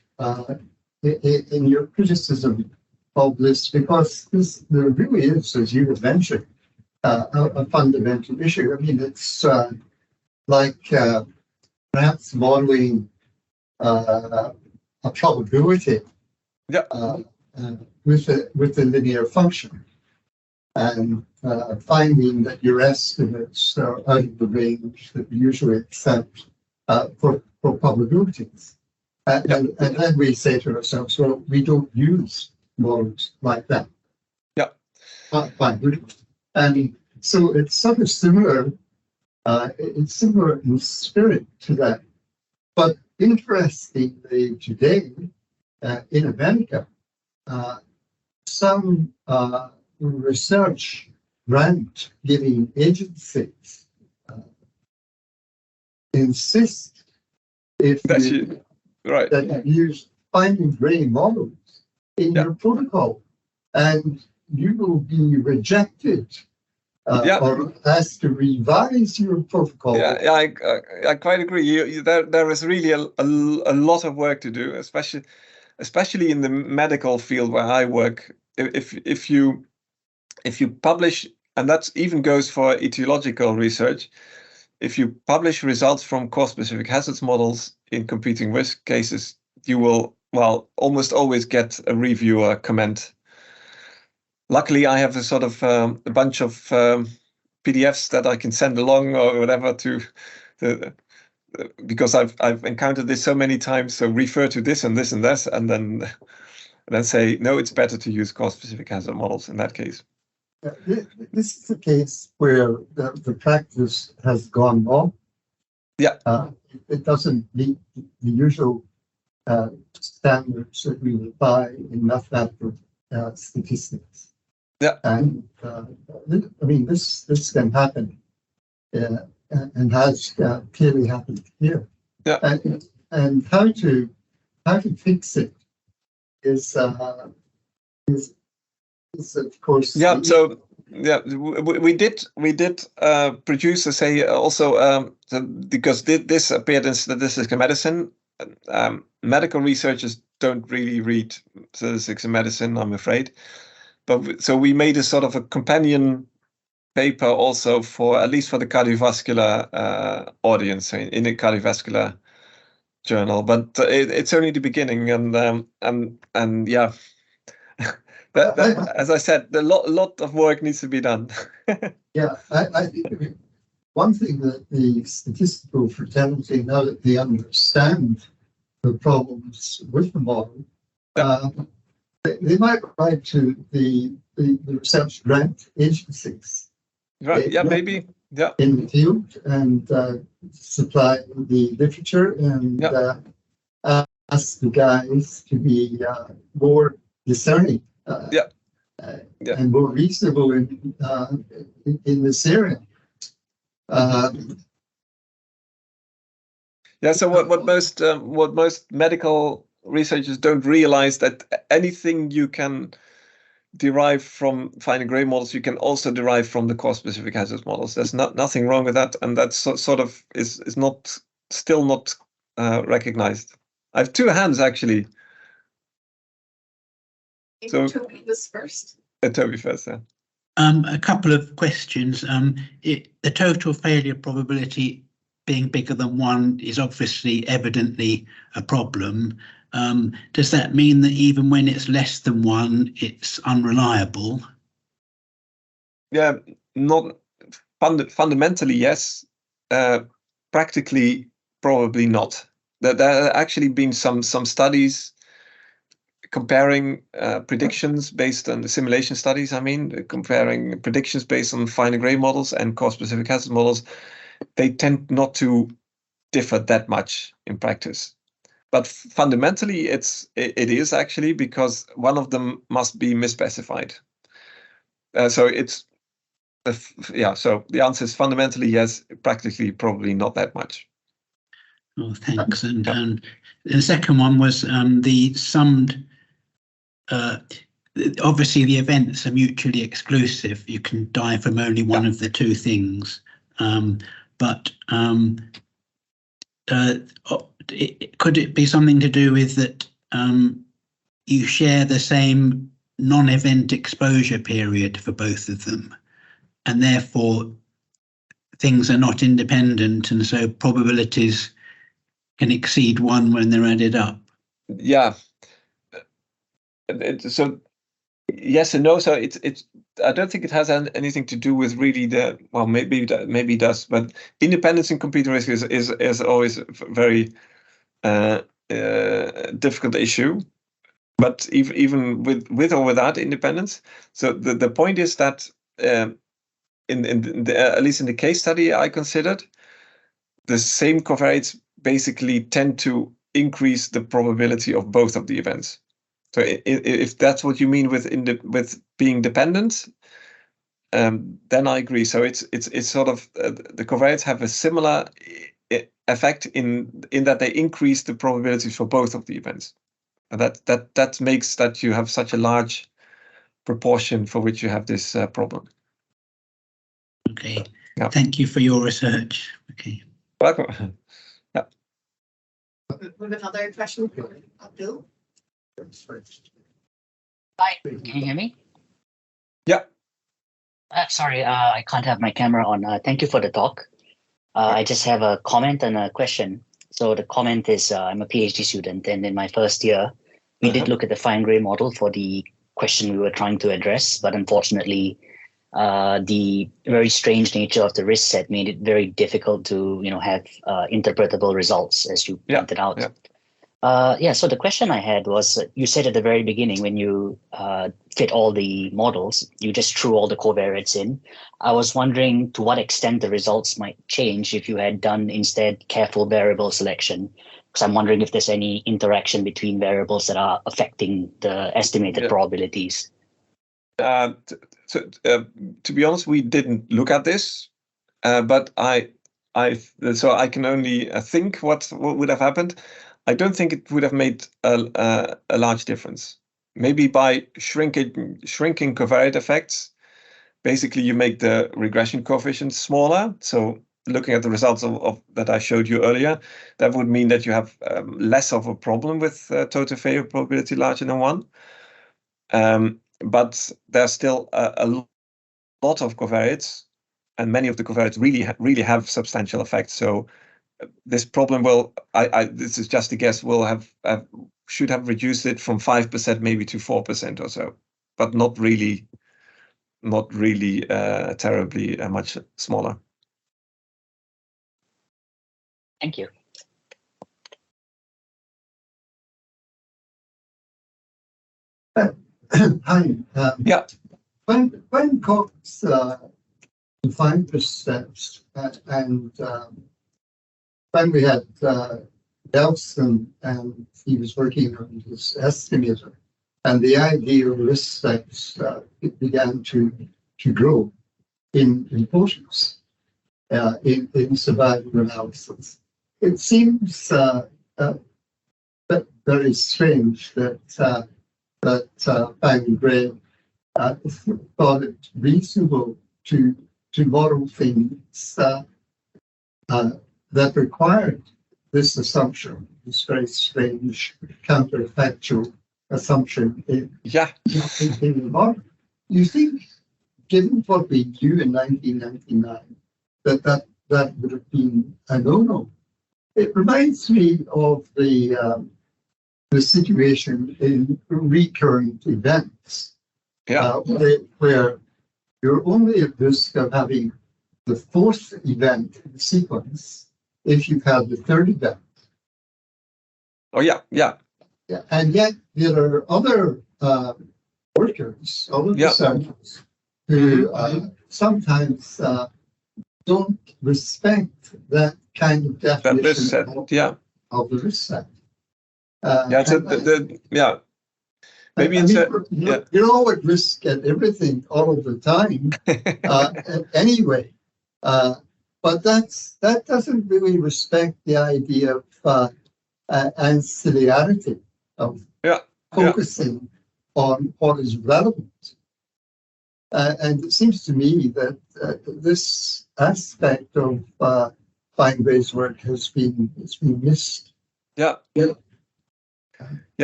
in your criticism of this, because there really is, as you have mentioned, a fundamental issue. I mean, it's like perhaps modeling a probability with a linear function, and finding that your estimates are out of the range that we usually accept for probabilities. And then we say to ourselves, well, we don't use models like that. Yeah. Fine. And so it's sort of similar It's similar in spirit to that. But interestingly, today in America, some research grant giving agencies insist if you, right. that you use finding gray models in your protocol, and you will be rejected or asked to revise your protocol. I quite agree. There is really a lot of work to do, especially in the medical field where I work. If you publish, and that even goes for etiological research, if you publish results from cause-specific hazards models in competing risk cases, you will, well, almost always get a reviewer comment. Luckily, I have a sort of a bunch of PDFs that I can send along or whatever because I've encountered this so many times. So refer to this and this and this, and then say, no, it's better to use cause-specific hazard models in that case. This is a case where the practice has gone wrong. Yeah. It doesn't meet the usual standards that we apply in mathematical statistics. Yeah. And I mean, this can happen and has clearly happened here. Yeah. And how to fix it is of course. Yeah. So we did produce, say, also because this appeared in Statistics in Medicine. Medical researchers don't really read Statistics in Medicine, I'm afraid. But so we made a sort of a companion paper also for, at least for the cardiovascular audience in a cardiovascular journal. But it's only the beginning, and yeah. As I said, a lot of work needs to be done. Yeah, I think one thing that the statistical fraternity, now that they understand the problems with the model, they might write to the research grant agencies. Right. Yeah, maybe. Yeah. In the field, and supply the literature and ask the guys to be more discerning. And more reasonable in this area. So what most medical researchers don't realize, that anything you can derive from finding gray models, you can also derive from the cause-specific hazards models. There's nothing wrong with that, and that's sort of is still not recognized. I have two hands actually. So Toby was first. Toby first, yeah. A couple of questions. The total failure probability being bigger than 1 is obviously evidently a problem. Does that mean that even when it's less than 1, it's unreliable? Yeah, not fundamentally, yes. Practically, probably not. There have actually been some studies comparing predictions based on the simulation studies. I mean, comparing predictions based on finer gray models and cause-specific hazard models. They tend not to differ that much in practice. But fundamentally, it is actually, because one of them must be misspecified. So it's so the answer is fundamentally yes, practically probably not that much. Oh, thanks. And the second one was the summed. Obviously, the events are mutually exclusive. You can die from only one of the two things. But could it be something to do with that you share the same non-event exposure period for both of them, and therefore things are not independent, and so probabilities can exceed 1 when they're added up? Yeah. So yes and no. So it's I don't think it has anything to do with really maybe it does, but independence in competing risk is always a very difficult issue. But even with or without independence, so the point is that at least in the case study I considered, the same covariates basically tend to increase the probability of both of the events. So if that's what you mean with being dependent, then I agree. So it's sort of the covariates have a similar effect in that they increase the probabilities for both of the events, and that makes that you have such a large proportion for which you have this problem. Okay. Yeah. Thank you for your research. Okay. Welcome. Yeah. We have another question from Bill. Hi, can you hear me? Yeah. Sorry, I can't have my camera on. Thank you for the talk. I just have a comment and a question. So the comment is, I'm a PhD student, and in my first year, we did look at the fine gray model for the question we were trying to address, but unfortunately, the very strange nature of the risk set made it very difficult to, have interpretable results, as you pointed out. Yeah. So the question I had was, you said at the very beginning when you fit all the models, you just threw all the covariates in. I was wondering to what extent the results might change if you had done instead careful variable selection. Because I'm wondering if there's any interaction between variables that are affecting the estimated probabilities. To be honest, we didn't look at this, but so I can only think what would have happened. I don't think it would have made a large difference. Maybe by shrinking covariate effects, basically you make the regression coefficients smaller. So looking at the results of that I showed you earlier, that would mean that you have less of a problem with total failure probability larger than 1. But there's still a lot of covariates, and many of the covariates really have substantial effects. So this problem will, this is just a guess, should have reduced it from 5% maybe to 4% or so, but not really terribly much smaller. Thank you. Hi. Yeah. When Cox defined the steps and when we had Nelson and he was working on his estimator, and the idea of risk steps began to grow in importance in survival analysis. It seems very strange that Hein Gray thought it reasonable to model things that required this assumption, this very strange counterfactual assumption in the model. You think, given what we knew in 1999, that would have been a no-no? It reminds me of the situation in recurrent events, where you're only at risk of having the fourth event in the sequence if you've had the third event. Oh, yeah. And yet there are other workers, other disciples, who sometimes don't respect that kind of definition of the risk set. Maybe you're all at risk at everything all of the time, anyway. But that doesn't really respect the idea of ancillarity, of focusing on what is relevant. And it seems to me that this aspect of Hein Gray's work has been missed.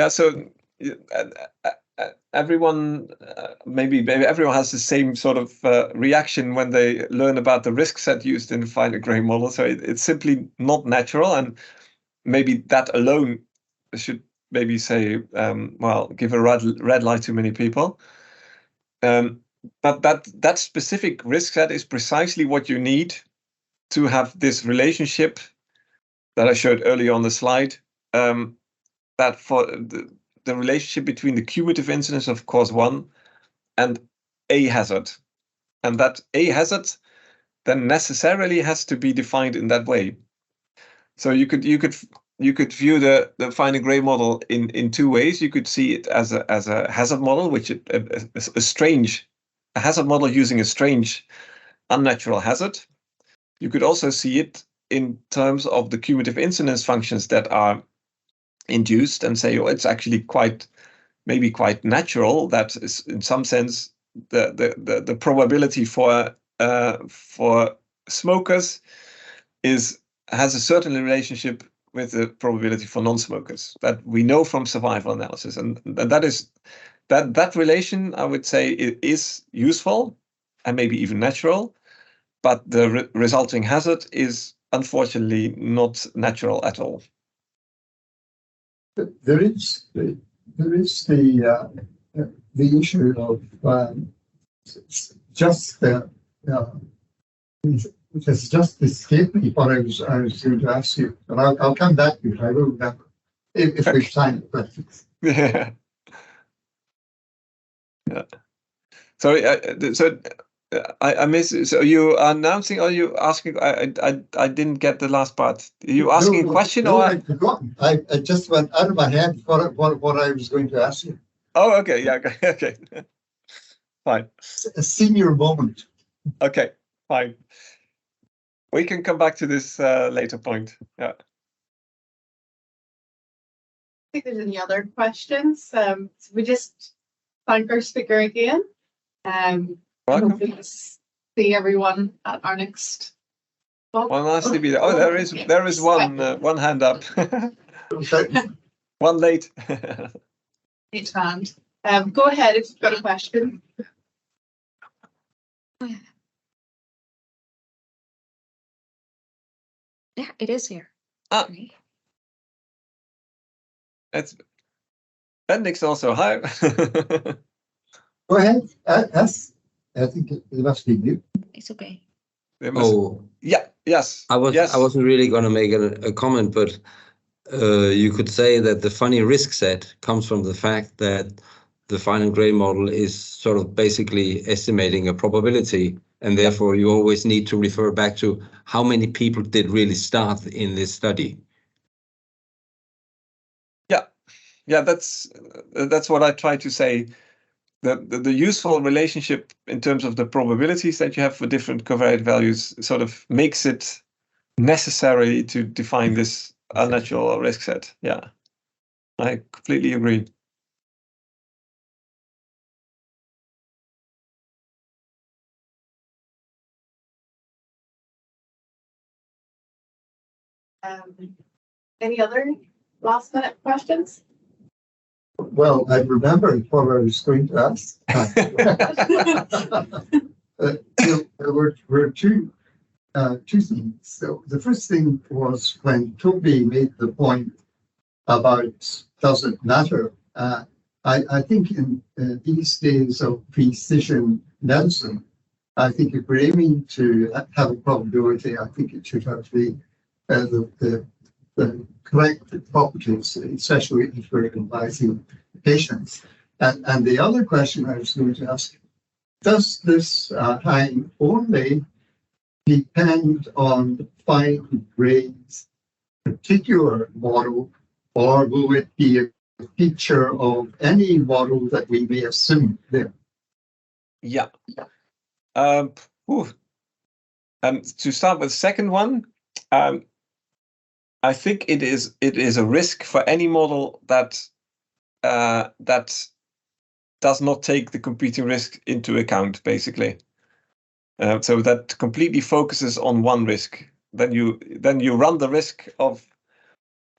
So everyone, maybe everyone has the same sort of reaction when they learn about the risk set used in the Hein Gray model. So it's simply not natural, and maybe that alone should maybe say, give a red light to many people. But that specific risk set is precisely what you need to have this relationship that I showed earlier on the slide. That for the relationship between the cumulative incidence of cause 1 and a hazard. and that a hazard then necessarily has to be defined in that way. So you could view the fine and gray model in two ways. You could see it as a hazard model, which a hazard model using a strange, unnatural hazard. You could also see it in terms of the cumulative incidence functions that are induced, and say, oh, it's actually maybe quite natural. That is, in some sense, the probability for smokers has a certain relationship with the probability for non-smokers that we know from survival analysis, and that relation, I would say, is useful and maybe even natural, but the resulting hazard is unfortunately not natural at all. There is the issue of which has just escaped me what I was going to ask you, but I'll come back to it. I will remember if we have time. Yeah. Yeah. Sorry. I missed. So you are announcing? Or are you asking? I didn't get the last part. Are you asking a question? No, or I'd forgotten. I just went out of my head what I was going to ask you. Oh, okay. Yeah. Okay. Fine. A senior moment. Okay. Fine. We can come back to this later point. Yeah. I think there's any other questions. So we just thank our speaker again. Welcome. Hopefully see everyone at our next talk. Well, nice to be there. Oh, there is one hand up. One late. Each hand. Go ahead if you've got a question. Yeah, it is here. Ah. It's Bendix also. Hi. Go ahead. Yes. I think it must be you. It's okay. Yeah. Yes. I wasn't really going to make a comment, but you could say that the funny risk set comes from the fact that the fine and gray model is sort of basically estimating a probability, and therefore you always need to refer back to how many people did really start in this study. Yeah, that's what I try to say. The useful relationship in terms of the probabilities that you have for different covariate values sort of makes it necessary to define this unnatural risk set. Yeah, I completely agree. Any other last minute questions? Well, I remembered what I was going to ask. There were two things. So the first thing was when Toby made the point about does it matter. I think in these days of precision medicine, I think if we're aiming to have a probability, I think it should have the correct properties, especially if we're advising patients. And the other question I was going to ask, does this Hein only depend on fine grain's particular model, or will it be a feature of any model that we may assume there? Yeah. To start with the second one, I think it is a risk for any model that does not take the competing risk into account, basically. So that completely focuses on one risk. Then you run the risk of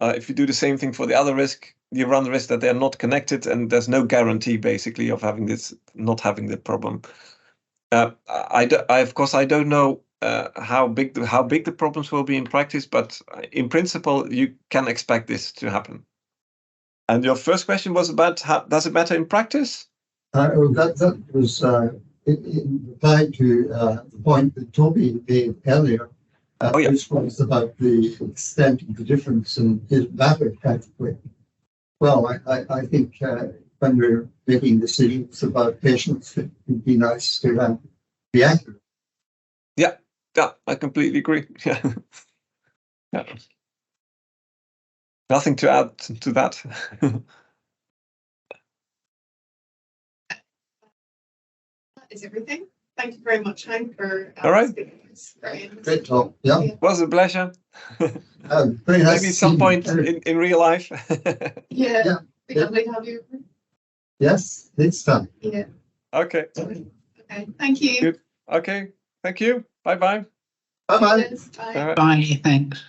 if you do the same thing for the other risk, you run the risk that they are not connected, and there's no guarantee basically of having not having the problem. Of course I don't know how big the problems will be in practice, but in principle you can expect this to happen. And your first question was about how does it matter in practice? That was in reply to the point that Toby made earlier, which was about the extent of the difference in his matter practically. Well, I think when we're making decisions about patients, it would be nice to have be accurate. Yeah, I completely agree. Yeah. Yeah. Nothing to add to that. That is everything. Thank you very much, Hein, for All right. speaking. It's very interesting. Great talk. Yeah. Yeah. Was a pleasure. Very nice. Maybe at some point in real life. Yeah. Yeah. Be lovely to have you. Yes, it's done. Yeah. Okay. Okay. Thank you. Good. Okay. Thank you. Bye-bye. Bye-bye. Cheers. Bye. All right. Bye, thanks.